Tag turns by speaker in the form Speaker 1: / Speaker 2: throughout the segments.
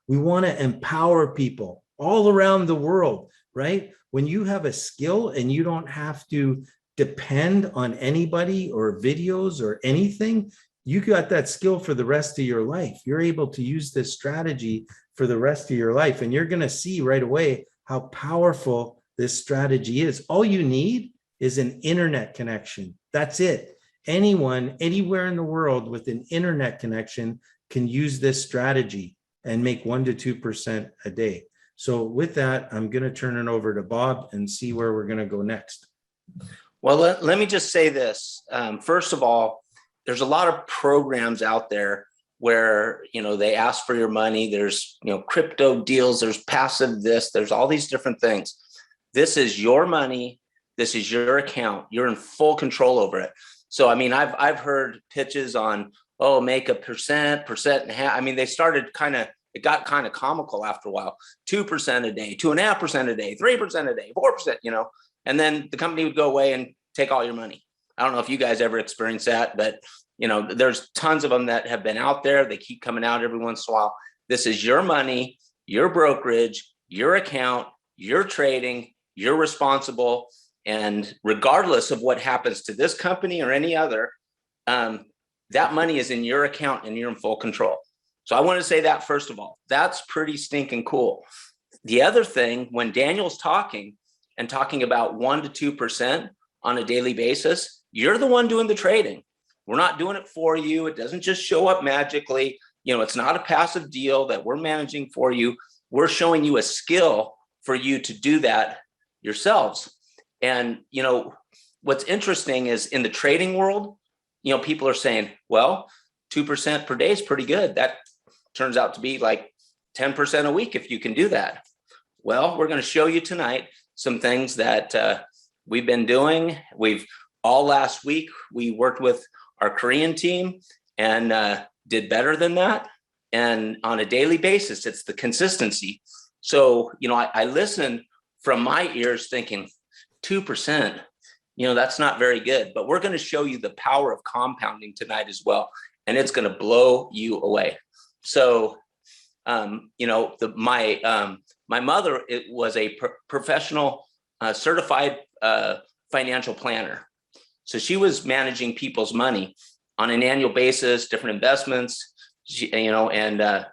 Speaker 1: We want to empower people all around the world, right? When you have a skill and you don't have to depend on anybody or videos or anything, you got that skill for the rest of your life. You're able to use this strategy for the rest of your life. And you're going to see right away how powerful this strategy is. All you need is an internet connection. That's it. Anyone, anywhere in the world with an internet connection can use this strategy and make 1 to 2% a day. So with that, I'm going to turn it over to Bob and see where we're going to go next.
Speaker 2: Well, let me just say this. First of all, there's a lot of programs out there where, they ask for your money. There's, crypto deals, there's passive this, there's all these different things. This is your money. This is your account. You're in full control over it. So, I mean, I've heard pitches on, oh, make a percent and a half. I mean, it got kind of comical after a while. 2% a day, 2.5% a day, 3% a day, 4%, and then the company would go away and take all your money. I don't know if you guys ever experienced that, but there's tons of them that have been out there. They keep coming out every once in a while. This is your money, your brokerage, your account, your trading, you're responsible. And regardless of what happens to this company or any other, that money is in your account and you're in full control. So I want to say that first of all, that's pretty stinking cool. The other thing, when Daniel's talking about 1 to 2% on a daily basis, you're the one doing the trading. We're not doing it for you. It doesn't just show up magically. It's not a passive deal that we're managing for you. We're showing you a skill for you to do that yourselves. And, what's interesting is in the trading world, people are saying, well, 2% per day is pretty good. That turns out to be like 10% a week if you can do that. Well, we're going to show you tonight some things that we've been doing. All last week, we worked with our Korean team and did better than that. And on a daily basis, it's the consistency. So, I listen from my ears thinking 2%, that's not very good, but we're going to show you the power of compounding tonight as well. And it's going to blow you away. So, my mother, it was a professional certified financial planner. So she was managing people's money on an annual basis, different investments, and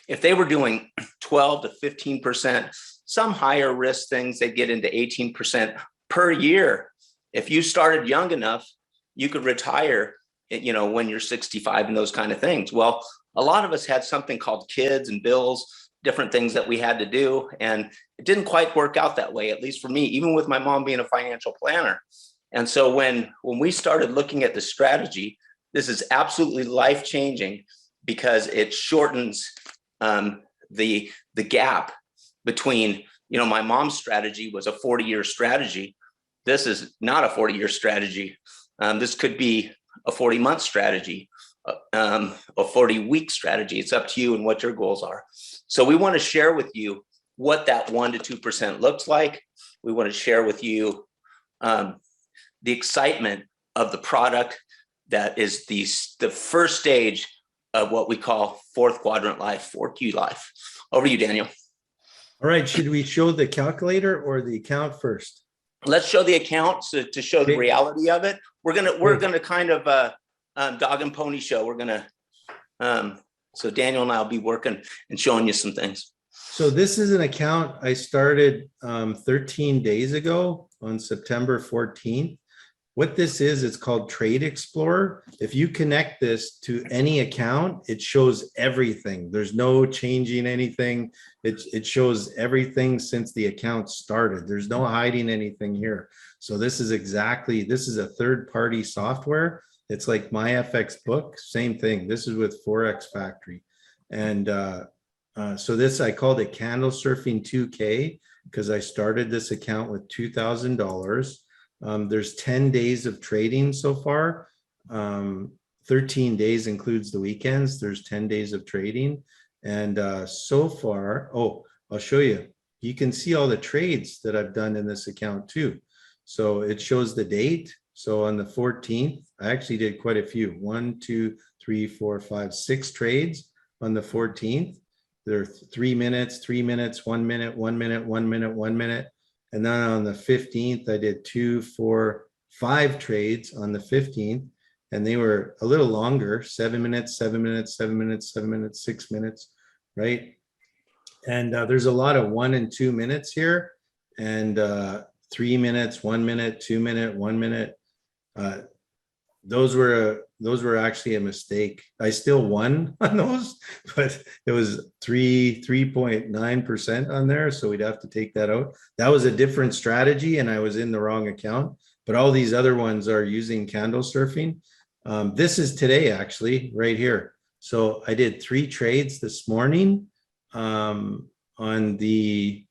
Speaker 2: if they were doing 12 to 15%, some higher risk things, they get into 18% per year. If you started young enough, you could retire, when you're 65 and those kind of things. Well, a lot of us had something called kids and bills, different things that we had to do. And it didn't quite work out that way, at least for me, even with my mom being a financial planner. And so when we started looking at the strategy, this is absolutely life-changing because it shortens the gap between, my mom's strategy was a 40-year strategy. This is not a 40-year strategy. This could be a 40-month strategy, a 40-week strategy. It's up to you and what your goals are. So we want to share with you what that 1 to 2% looks like. We want to share with you the excitement of the product that is the first stage of what we call fourth quadrant life, 4Q life. Over to you, Daniel.
Speaker 1: All right. Should we show the calculator or the account first?
Speaker 2: Let's show the account to show the reality of it. We're gonna kind of dog and pony show. We're gonna so Daniel and I will be working and showing you some things.
Speaker 1: So this is an account I started 13 days ago on September 14th. What this is, it's called Trade Explorer. If you connect this to any account, it shows everything. There's no changing anything. It shows everything since the account started. There's no hiding anything here. So this is a third-party software. It's like MyFX Book, same thing. This is with Forex Factory. And so this, I called it Candle Surfing 2K because I started this account with $2,000. There's 10 days of trading so far. 13 days includes the weekends. There's 10 days of trading. And so far, I'll show you. You can see all the trades that I've done in this account too. So it shows the date. So on the 14th, I actually did quite a few. 1, 2, 3, 4, 5, 6 trades on the 14th. They're 3 minutes, 3 minutes, 1 minute, 1 minute, 1 minute, 1 minute. And then on the 15th, I did 2, 4, 5 trades on the 15th, and they were a little longer, 7 minutes, 7 minutes, 7 minutes, 7 minutes, 6 minutes, right? And there's a lot of 1 and 2 minutes here, and 3 minutes, 1 minute, 2 minute, 1 minute. Those were actually a mistake. I still won on those, but it was 3.9% on there. So we'd have to take that out. That was a different strategy, and I was in the wrong account. But all these other ones are using candle surfing. This is today, actually, right here. So I did 3 trades this morning on the,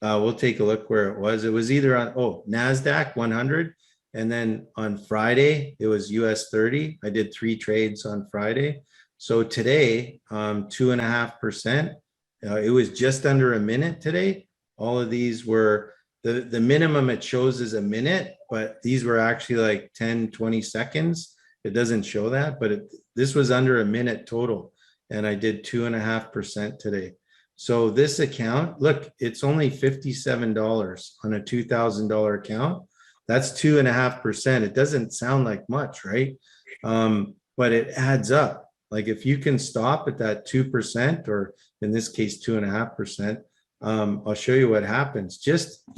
Speaker 1: we'll take a look where it was. It was either on, NASDAQ 100. And then on Friday, it was US 30. I did 3 trades on Friday. So today, 2.5%. It was just under a minute today. All of these were, the minimum it shows is a minute, but these were actually like 10, 20 seconds. It doesn't show that, but this was under a minute total. And I did 2.5% today. So this account, look, it's only $57 on a $2,000 account. That's 2.5%. It doesn't sound like much, right? But it adds up. Like if you can stop at that 2%, or in this case, 2.5%, I'll show you what happens.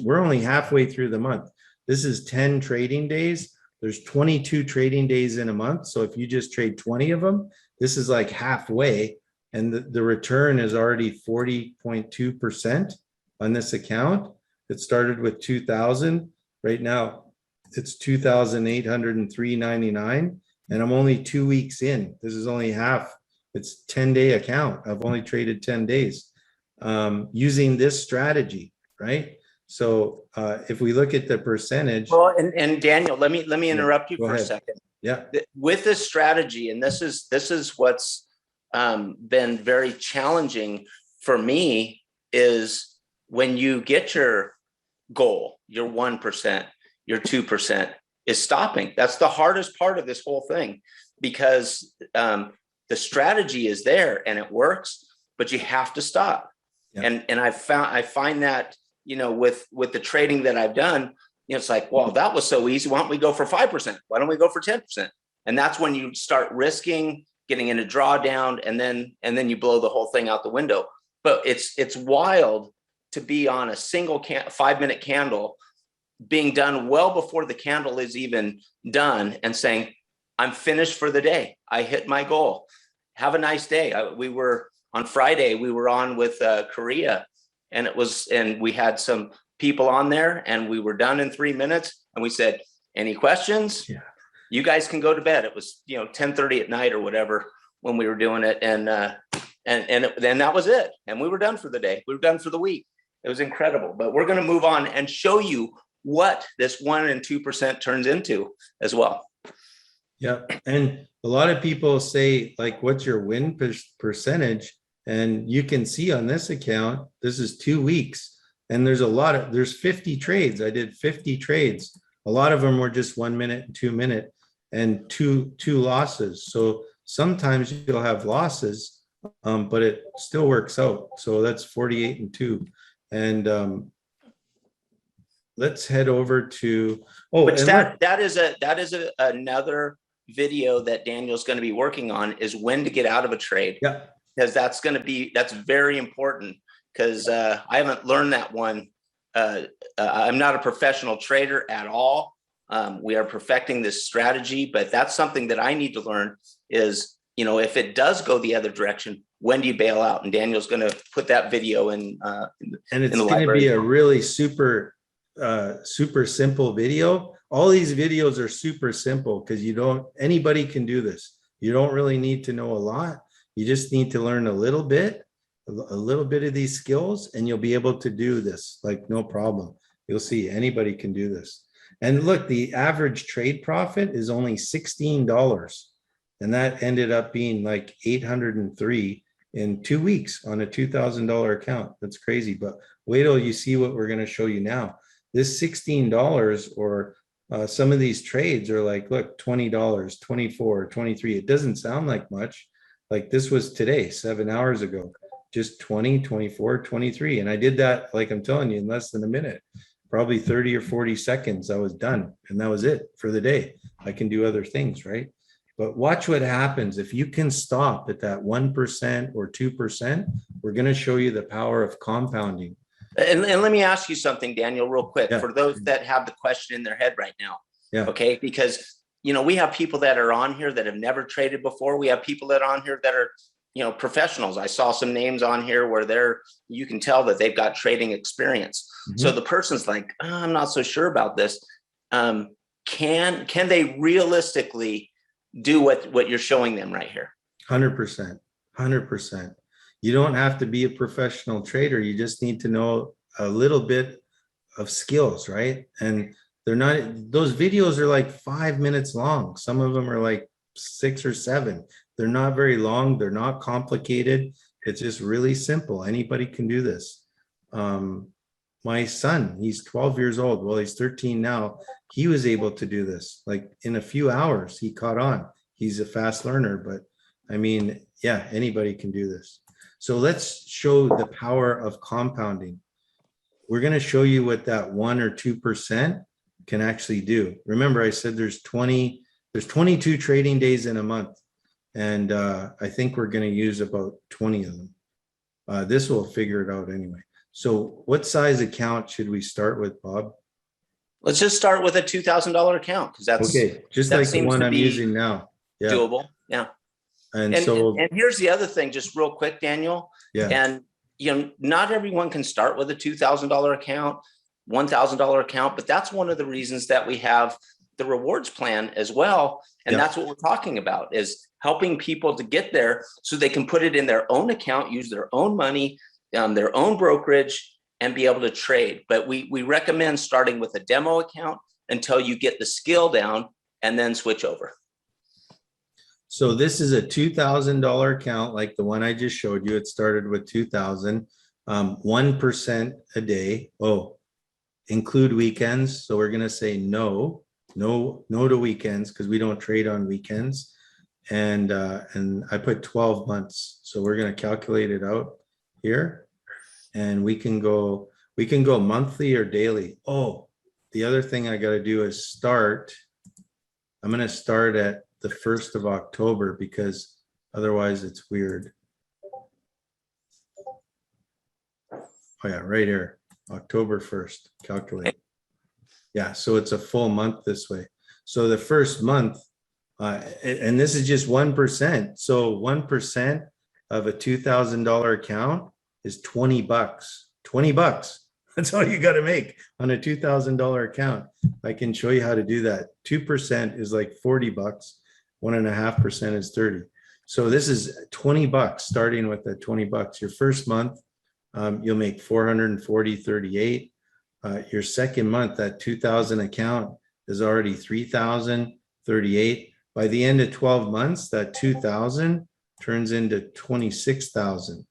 Speaker 1: We're only halfway through the month. This is 10 trading days. There's 22 trading days in a month. So if you just trade 20 of them, this is like halfway. And the return is already 40.2% on this account. It started with 2,000. Right now, it's 2,803.99, and I'm only 2 weeks in. This is only half. It's 10-day account. I've only traded 10 days using this strategy, right? So if we look at the percentage.
Speaker 2: Well, and Daniel, let me interrupt you for a second.
Speaker 1: Yeah.
Speaker 2: With this strategy, and this is what's been very challenging for me, is when you get your goal, your 1%, your 2%, is stopping. That's the hardest part of this whole thing, because the strategy is there and it works, but you have to stop. Yeah. And I find that, with the trading that I've done, it's like, well, that was so easy. Why don't we go for 5%? Why don't we go for 10%? And that's when you start risking getting in a drawdown, and then you blow the whole thing out the window. But it's wild to be on a single 5-minute candle, being done well before the candle is even done, and saying, I'm finished for the day. I hit my goal. Have a nice day. On Friday, we were on with Korea, and we had some people on there, and we were done in 3 minutes. And we said, any questions? Yeah. You guys can go to bed. It was, 10:30 at night or whatever when we were doing it. And then that was it. And we were done for the day. We were done for the week. It was incredible. But we're going to move on and show you what this 1 and 2% turns into as well.
Speaker 1: Yeah. And a lot of people say, like, what's your win percentage? And you can see on this account, this is 2 weeks. And there's 50 trades. I did 50 trades. A lot of them were just 1 minute and 2 minute, and two losses. So sometimes you'll have losses, but it still works out. So that's 48 and 2. And let's head over to,
Speaker 2: that is another video that Daniel's going to be working on, is when to get out of a trade.
Speaker 1: Yeah.
Speaker 2: Because that's very important, because I haven't learned that one. I'm not a professional trader at all. We are perfecting this strategy, but that's something that I need to learn is, if it does go the other direction, when do you bail out? And Daniel's going to put that video in.
Speaker 1: And it's going to be a really super simple video. All these videos are super simple because anybody can do this. You don't really need to know a lot. You just need to learn a little bit of these skills, and you'll be able to do this like no problem. You'll see anybody can do this. And look, the average trade profit is only $16. And that ended up being like 803 in 2 weeks on a $2,000 account. That's crazy. But wait till you see what we're going to show you now. This $16, or some of these trades are like, look, $20, $24, $23. It doesn't sound like much. Like this was today, 7 hours ago. just 20, 24, 23. And I did that, like I'm telling you, in less than a minute, probably 30 or 40 seconds. I was done. And that was it for the day. I can do other things, right? But watch what happens. If you can stop at that 1% or 2%, we're going to show you the power of compounding.
Speaker 2: And let me ask you something, Daniel, real quick,
Speaker 1: Yeah.
Speaker 2: for those that have the question in their head right now.
Speaker 1: Yeah.
Speaker 2: Okay. Because, you know, we have people that are on here that have never traded before. We have people that are on here that are, you know, professionals. I saw some names on here where you can tell that they've got trading experience.
Speaker 1: Mhm.
Speaker 2: So the person's like, oh, I'm not so sure about this. Can they realistically do what you're showing them right here?
Speaker 1: 100%, 100%. You don't have to be a professional trader. You just need to know a little bit of skills, right? And they're not, those videos are like 5 minutes long. Some of them are like 6 or 7. They're not very long. They're not complicated. It's just really simple. Anybody can do this. My son, he's 12 years old. Well, he's 13 now. He was able to do this like in a few hours. He caught on. He's a fast learner, but I mean, yeah, anybody can do this. So let's show the power of compounding. We're going to show you what that 1 or 2% can actually do. Remember, I said there's 22 trading days in a month. And I think we're going to use about 20 of them. This will figure it out anyway. So what size account should we start with, Bob?
Speaker 2: Let's just start with a $2,000 account, because that's
Speaker 1: okay, just
Speaker 2: that
Speaker 1: like the
Speaker 2: seems
Speaker 1: one
Speaker 2: to
Speaker 1: I'm
Speaker 2: be
Speaker 1: using now. Yeah.
Speaker 2: doable. Yeah.
Speaker 1: And
Speaker 2: And
Speaker 1: so,
Speaker 2: here's the other thing, just real quick, Daniel.
Speaker 1: yeah.
Speaker 2: And you know, not everyone can start with a $2,000 account, $1,000 account, but that's one of the reasons that we have the rewards plan as well. And
Speaker 1: Yeah.
Speaker 2: that's what we're talking about, is helping people to get there so they can put it in their own account, use their own money, their own brokerage, and be able to trade. But we recommend starting with a demo account until you get the skill down, and then switch over.
Speaker 1: So this is a $2,000 account like the one I just showed you. It started with 2,000, 1% a day. Oh, include weekends. So we're going to say no to weekends because we don't trade on weekends. And I put 12 months. So we're going to calculate it out here, and we can go monthly or daily. Oh, the other thing I got to do is start. I'm going to start at the 1st of October because otherwise it's weird. Oh yeah, right here, October 1st, calculate. Yeah, so it's a full month this way. So the first month, and this is just 1%. So 1% of a $2,000 account is 20 bucks. 20 bucks. That's all you got to make on a $2,000 account. I can show you how to do that. 2% is like 40 bucks. 1.5% is 30. So this is 20 bucks, starting with the 20 bucks. Your first month, you'll make 440.38. Your second month, that 2,000 account is already 3,038. By the end of 12 months, that 2,000 turns into 26,000.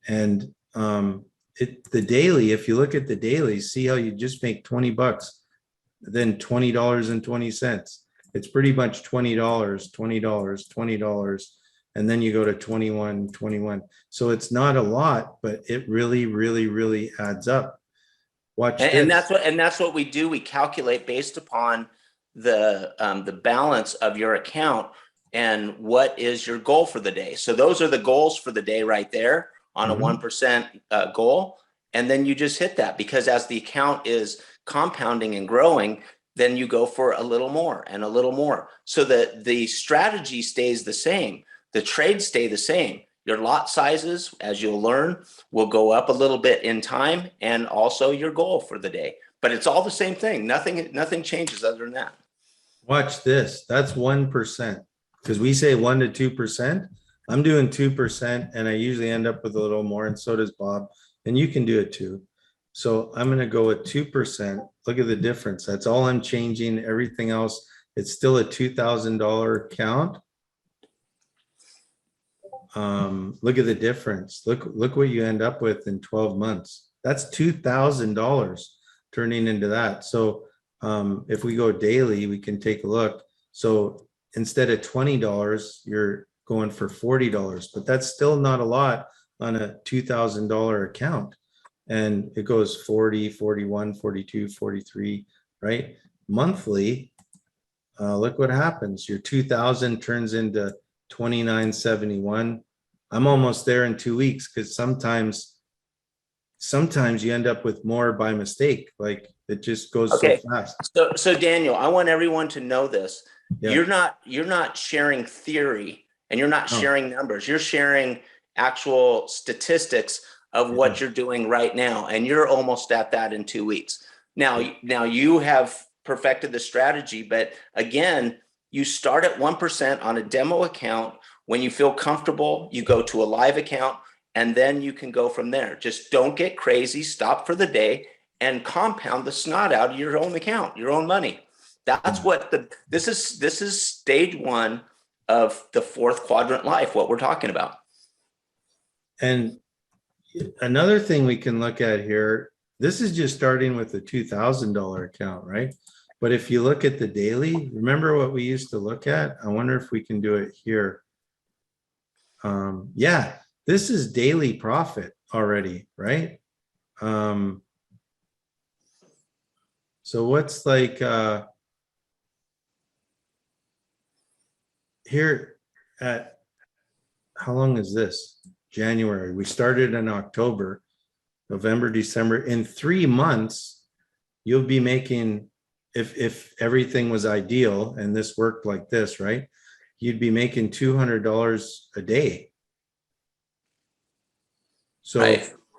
Speaker 1: And the daily, if you look at the daily, see how you just make 20 bucks, then $20.20. It's pretty much $20, $20, and then you go to 21. So it's not a lot, but it really adds up. Watch this.
Speaker 2: And that's what we do. We calculate based upon the balance of your account and what is your goal for the day. So those are the goals for the day right there on a 1% goal. And then you just hit that, because as the account is compounding and growing, then you go for a little more and a little more, so that the strategy stays the same. The trades stay the same. Your lot sizes, as you'll learn, will go up a little bit in time, and also your goal for the day. But it's all the same thing. Nothing changes other than that.
Speaker 1: Watch this. That's 1%, because we say 1 to 2%. I'm doing 2%, and I usually end up with a little more, and so does Bob. And you can do it too. So I'm going to go with 2%. Look at the difference. That's all I'm changing. Everything else, it's still a $2,000 account. Look at the difference. Look what you end up with in 12 months. That's $2,000 turning into that. So if we go daily, we can take a look. So instead of $20, you're going for $40, but that's still not a lot on a $2,000 account. And it goes 40, 41, 42, 43, right? Monthly, look what happens. Your 2,000 turns into 29.71. I'm almost there in 2 weeks because sometimes you end up with more by mistake. Like it just goes so
Speaker 2: Okay.
Speaker 1: fast.
Speaker 2: So Daniel, I want everyone to know this.
Speaker 1: Yeah.
Speaker 2: You're not sharing theory and you're not
Speaker 1: No.
Speaker 2: sharing numbers. You're sharing actual statistics of what
Speaker 1: Yeah.
Speaker 2: you're doing right now. And you're almost at that in 2 weeks. Now you have perfected the strategy, but again, you start at 1% on a demo account. When you feel comfortable, you go to a live account and then you can go from there. Just don't get crazy, stop for the day and compound the snot out of your own account, your own money. That's what this is stage one of the fourth quadrant life, what we're talking about.
Speaker 1: And another thing we can look at here, this is just starting with a $2,000 account, right? But if you look at the daily, remember what we used to look at? I wonder if we can do it here. Yeah, this is daily profit already, right? So what's like here at, how long is this? January. We started in October, November, December. In 3 months, you'll be making, if everything was ideal and this worked like this, right? You'd be making $200 a day. So,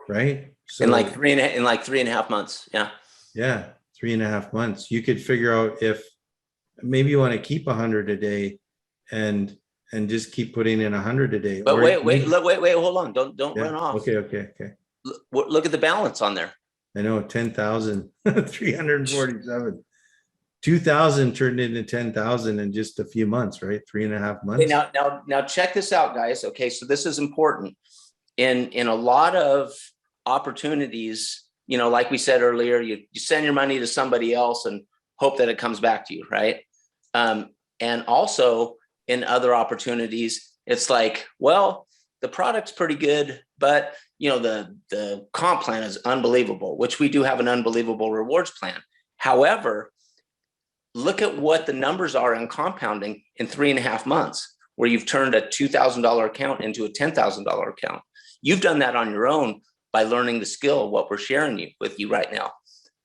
Speaker 1: right? So
Speaker 2: In like 3.5 months. Yeah.
Speaker 1: yeah, 3.5 months. You could figure out if maybe you want to keep 100 a day and just keep putting in 100 a day.
Speaker 2: But
Speaker 1: Or
Speaker 2: wait, hold on. Don't
Speaker 1: yeah,
Speaker 2: run off.
Speaker 1: okay.
Speaker 2: Look at the balance on there.
Speaker 1: I know 10,347. 2,000 turned into 10,000 in just a few months, right? 3.5 months.
Speaker 2: Okay, now check this out, guys. Okay, so this is important. In a lot of opportunities, like we said earlier, you send your money to somebody else and hope that it comes back to you, right? And also in other opportunities, it's like, well, the product's pretty good, but the comp plan is unbelievable, which we do have an unbelievable rewards plan. However, look at what the numbers are in compounding in 3.5 months, where you've turned a $2,000 account into a $10,000 account. You've done that on your own by learning the skill of what we're sharing with you right now.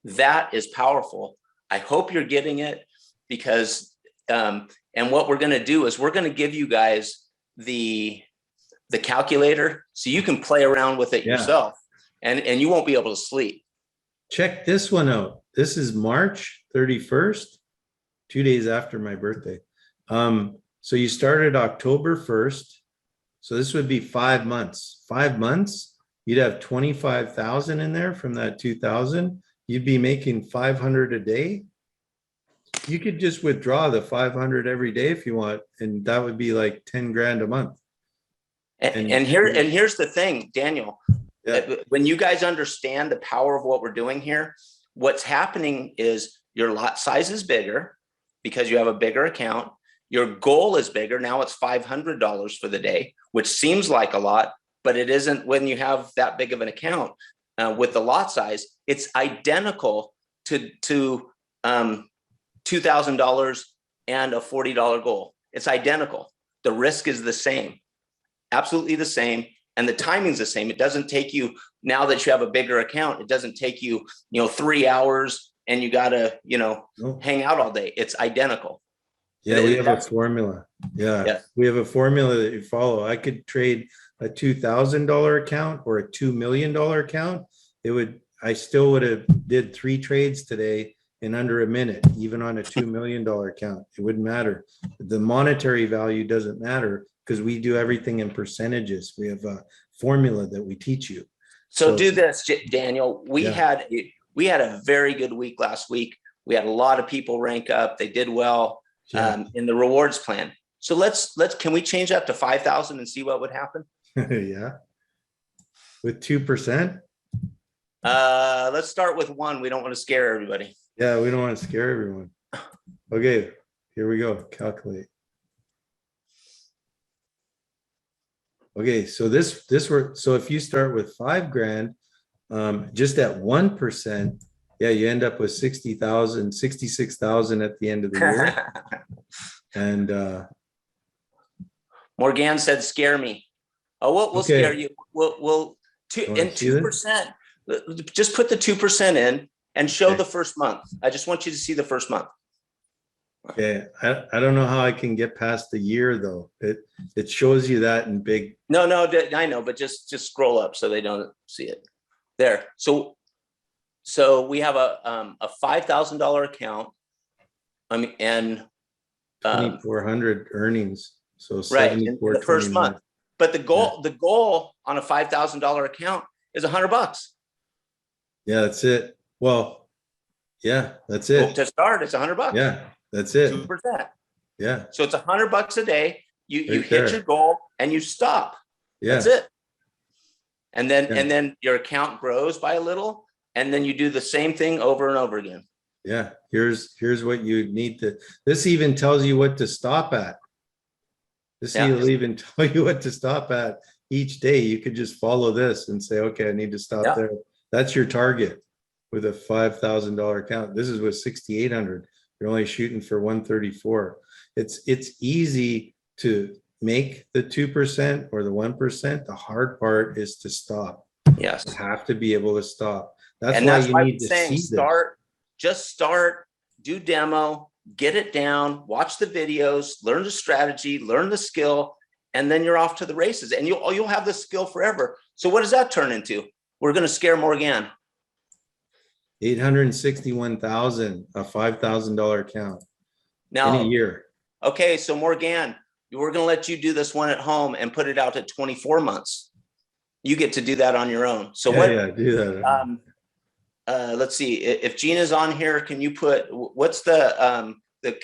Speaker 2: That is powerful. I hope you're getting it, because, and what we're going to do is we're going to give you guys the calculator so you can play around with it yourself, and you won't be able to sleep.
Speaker 1: Check this one out. This is March 31st, 2 days after my birthday. So you started October 1st. So this would be 5 months. 5 months, you'd have 25,000 in there from that 2,000. You'd be making 500 a day. You could just withdraw the 500 every day if you want, and that would be like 10 grand a month.
Speaker 2: And here's the thing, Daniel.
Speaker 1: Yeah.
Speaker 2: When you guys understand the power of what we're doing here, what's happening is your lot size is bigger because you have a bigger account. Your goal is bigger. Now it's $500 for the day, which seems like a lot, but it isn't when you have that big of an account. With the lot size, it's identical to $2,000 and a $40 goal. It's identical. The risk is the same, absolutely the same. And the timing's the same. It doesn't take you, now that you have a bigger account, it doesn't take you, 3 hours and you gotta, hang out all day. It's identical.
Speaker 1: Yeah, we have a formula. Yeah, we have a formula that you follow. I could trade a $2,000 account or a $2 million account. I still would have did 3 trades today in under a minute, even on a $2 million account. It wouldn't matter. The monetary value doesn't matter because we do everything in percentages. We have a formula that we teach you.
Speaker 2: So do this, Daniel. We had a very good week last week. We had a lot of people rank up. They did well in the rewards plan. So can we change that to 5,000 and see what would happen?
Speaker 1: Yeah. With 2%?
Speaker 2: Let's start with 1. We don't want to scare everybody.
Speaker 1: Yeah, we don't want to scare everyone. Okay, here we go. Calculate. Okay, so so if you start with 5 grand, just at 1%, yeah, you end up with 60,000, 66,000 at the end of the year. And
Speaker 2: Morgan said, "Scare me." Oh, we'll
Speaker 1: okay,
Speaker 2: scare you. We'll
Speaker 1: you wanna see this?
Speaker 2: 2%. Just put the 2% in and show
Speaker 1: Okay.
Speaker 2: the first month. I just want you to see the first month.
Speaker 1: Okay, I don't know how I can get past the year though. It shows you that in big.
Speaker 2: No, I know, but just scroll up so they don't see it. There. So we have a $5,000 account. And
Speaker 1: 2,400 earnings, so
Speaker 2: right in the first
Speaker 1: 74.29.
Speaker 2: month. But the goal on a $5,000 account is $100.
Speaker 1: Yeah, that's it. Well, yeah, that's
Speaker 2: Well,
Speaker 1: it.
Speaker 2: to start, it's $100.
Speaker 1: Yeah, that's it.
Speaker 2: 2%.
Speaker 1: Yeah,
Speaker 2: So it's $100 a day. You
Speaker 1: right
Speaker 2: hit
Speaker 1: there.
Speaker 2: your goal and you stop.
Speaker 1: Yeah,
Speaker 2: That's it. And
Speaker 1: yeah,
Speaker 2: then your account grows by a little, and then you do the same thing over and over again.
Speaker 1: yeah. Here's what you need to. This even tells you what to stop at. This
Speaker 2: Yeah.
Speaker 1: will even tell you what to stop at each day. You could just follow this and say, okay, I need to stop
Speaker 2: Yeah.
Speaker 1: there. That's your target with a $5,000 account. This is with 6,800. You're only shooting for 134. It's easy to make the 2% or the 1%. The hard part is to stop.
Speaker 2: Yes.
Speaker 1: You have to be able to stop. That's
Speaker 2: And
Speaker 1: why
Speaker 2: that's
Speaker 1: you
Speaker 2: why
Speaker 1: need
Speaker 2: I'm
Speaker 1: to
Speaker 2: saying
Speaker 1: see this.
Speaker 2: just start, do demo, get it down, watch the videos, learn the strategy, learn the skill, and then you're off to the races. And you'll have the skill forever. So what does that turn into? We're going to scare Morgan.
Speaker 1: 861,000, a $5,000 account in a
Speaker 2: Now,
Speaker 1: year.
Speaker 2: okay, so Morgan, we're going to let you do this one at home and put it out at 24 months. You get to do that on your own. So
Speaker 1: Yeah, do that.
Speaker 2: Let's see if Gina's on here. Can you put what's the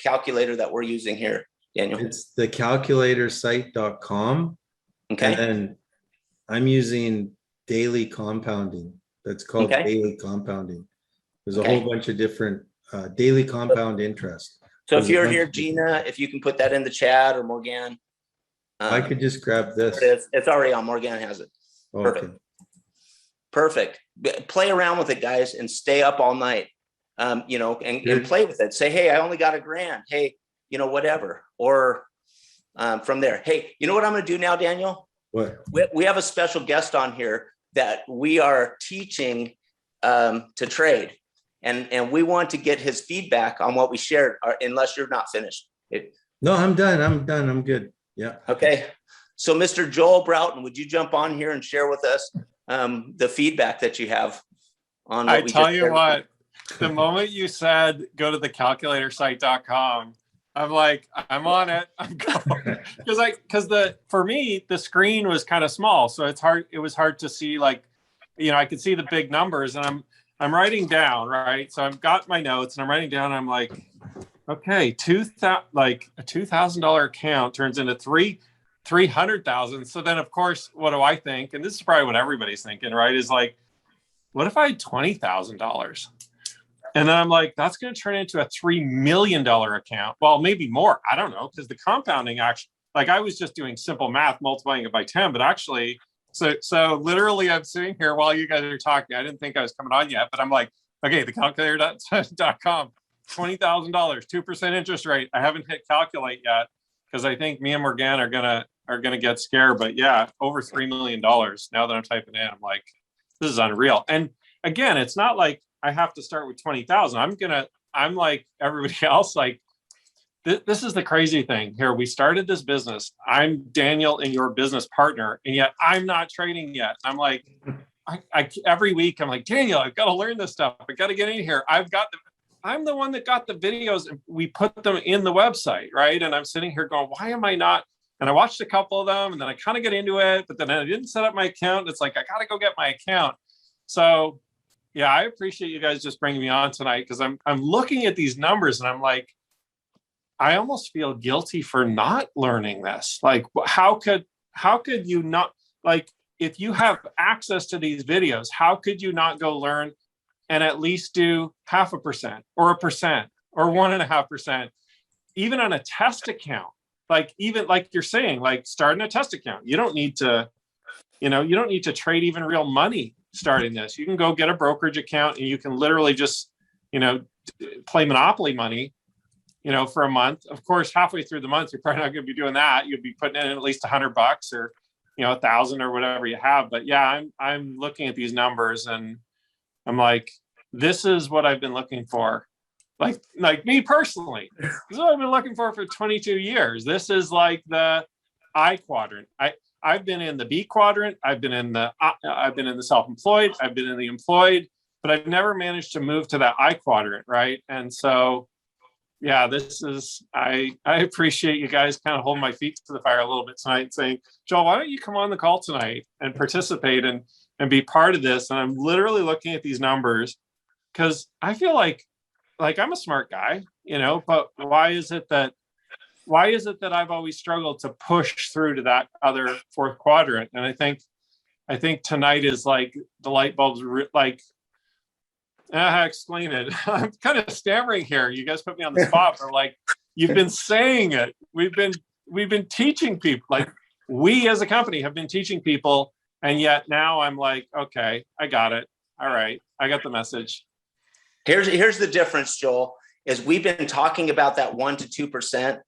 Speaker 2: calculator that we're using here, Daniel?
Speaker 1: It's the calculatorsite.com.
Speaker 2: Okay.
Speaker 1: And then I'm using daily compounding. That's called daily compounding. There's a whole bunch of different daily compound interest.
Speaker 2: So if you're here, Gina, if you can put that in the chat, or Morgan.
Speaker 1: I could just grab this.
Speaker 2: It's already on. Morgan has it. Perfect.
Speaker 1: Okay.
Speaker 2: Perfect. Play around with it, guys, and stay up all night. And play with it. Say, hey, I only got $1,000. Hey, whatever. Or from there, hey, you know what I'm going to do now, Daniel?
Speaker 1: What?
Speaker 2: We have a special guest on here that we are teaching to trade, and we want to get his feedback on what we shared. Unless you're not finished.
Speaker 1: No, I'm done. I'm good. Yeah.
Speaker 2: Okay. So, Mr. Joel Broughton, would you jump on here and share with us the feedback that you have on what we
Speaker 3: tell you what, the moment you said go to the calculatorsite.com, I'm like, I'm on it. I'm going because for me the screen was kind of small, so it was hard to see, like, I could see the big numbers, and I'm writing down, right? So I've got my notes and I'm writing down, and I'm like, okay, a $2,000 account turns into 300,000. So then, of course, what do I think? And this is probably what everybody's thinking, right? Is like, what if I had $20,000? And then I'm like, that's going to turn into a $3 million account. Well, maybe more. I don't know, because the compounding actually, like, I was just doing simple math, multiplying it by 10, but actually, so literally, I'm sitting here while you guys are talking. I didn't think I was coming on yet, but I'm like, okay, the calculator.com, $20,000, 2% interest rate. I haven't hit calculate yet, because I think me and Morgan are gonna get scared. But yeah, over $3 million. Now that I'm typing in, I'm like, this is unreal. And again, it's not like I have to start with 20,000. I'm like everybody else. Like, this is the crazy thing here. We started this business. I'm Daniel and your business partner, and yet I'm not trading yet. I'm like, I every week I'm like, Daniel, I've got to learn this stuff. I got to get in here. I'm the one that got the videos, and we put them in the website, right? And I'm sitting here going, why am I not? And I watched a couple of them, and then I kind of get into it, but then I didn't set up my account. It's like, I got to go get my account. So yeah, I appreciate you guys just bringing me on tonight, because I'm looking at these numbers and I'm like, I almost feel guilty for not learning this. Like, how could you not, like, if you have access to these videos, how could you not go learn and at least do 0.5% or 1% or 1.5%, even on a test account? like even like you're saying, like starting a test account. You don't need to, you don't need to trade even real money starting this. You can go get a brokerage account and you can literally just, play Monopoly money, for a month. Of course, halfway through the month, you're probably not going to be doing that. You'll be putting in at least $100 or, 1,000 or whatever you have. But yeah, I'm looking at these numbers and I'm like, this is what I've been looking for. Like me personally, this is what I've been looking for 22 years. This is like the I quadrant. I've been in the B quadrant. I've been in the self-employed. I've been in the employed, but I've never managed to move to that I quadrant, right? And so, yeah, this is I appreciate you guys kind of holding my feet to the fire a little bit tonight and saying, Joel, why don't you come on the call tonight and participate and be part of this? And I'm literally looking at these numbers because I feel like I'm a smart guy, but why is it that I've always struggled to push through to that other fourth quadrant? And I think tonight is like the light bulbs, explain it. I'm kind of stammering here. You guys put me on the spot, but like, you've been saying it. We've been teaching people, like we as a company have been teaching people. And yet now I'm like, okay, I got it. All right. I got the message.
Speaker 2: Here's the difference, Joel, is we've been talking about that 1% to 2%,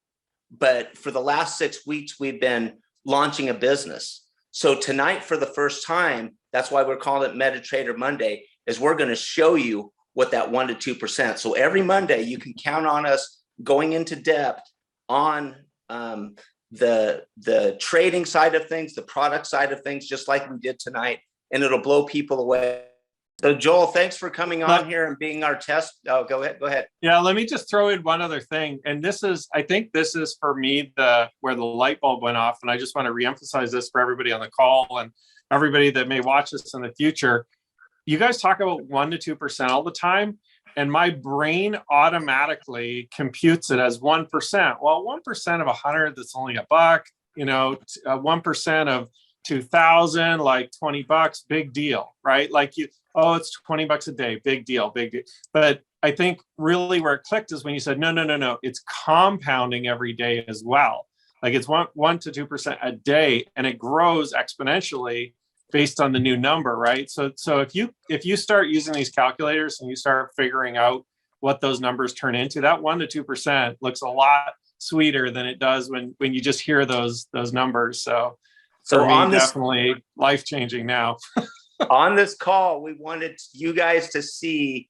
Speaker 2: but for the last 6 weeks, we've been launching a business. So tonight, for the first time, that's why we're calling it MetaTrader Monday, is we're going to show you what that 1% to 2%. So every Monday, you can count on us going into depth on the trading side of things, the product side of things, just like we did tonight, and it'll blow people away. So Joel, thanks for coming on here and being our test. Oh, go ahead. Yeah,
Speaker 3: let me just throw in one other thing. And I think this is for me, where the light bulb went off. And I just want to reemphasize this for everybody on the call and everybody that may watch this in the future. You guys talk about 1% to 2% all the time. And my brain automatically computes it as 1%. Well, 1% of 100, that's only $1, 1% of 2,000, like $20, big deal, right? Like it's $20 a day, big deal. But I think really where it clicked is when you said, no, it's compounding every day as well. Like it's 1% to 2% a day, and it grows exponentially based on the new number, right? So if you start using these calculators and you start figuring out what those numbers turn into, that 1% to 2% looks a lot sweeter than it does when you just hear those numbers. So for me, definitely life-changing now.
Speaker 2: On this call, we wanted you guys to see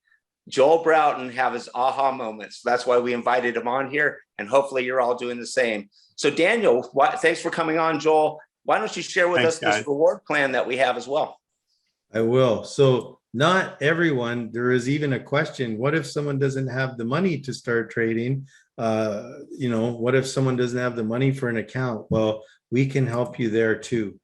Speaker 2: Joel Broughton have his aha moments. That's why we invited him on here, and hopefully you're all doing the same. So Daniel, thanks for coming on, Joel. Why don't you share with us this reward plan that we have as well?
Speaker 1: I will. So not everyone, there is even a question, what if someone doesn't have the money to start trading? What if someone doesn't have the money for an account? Well, we can help you there too.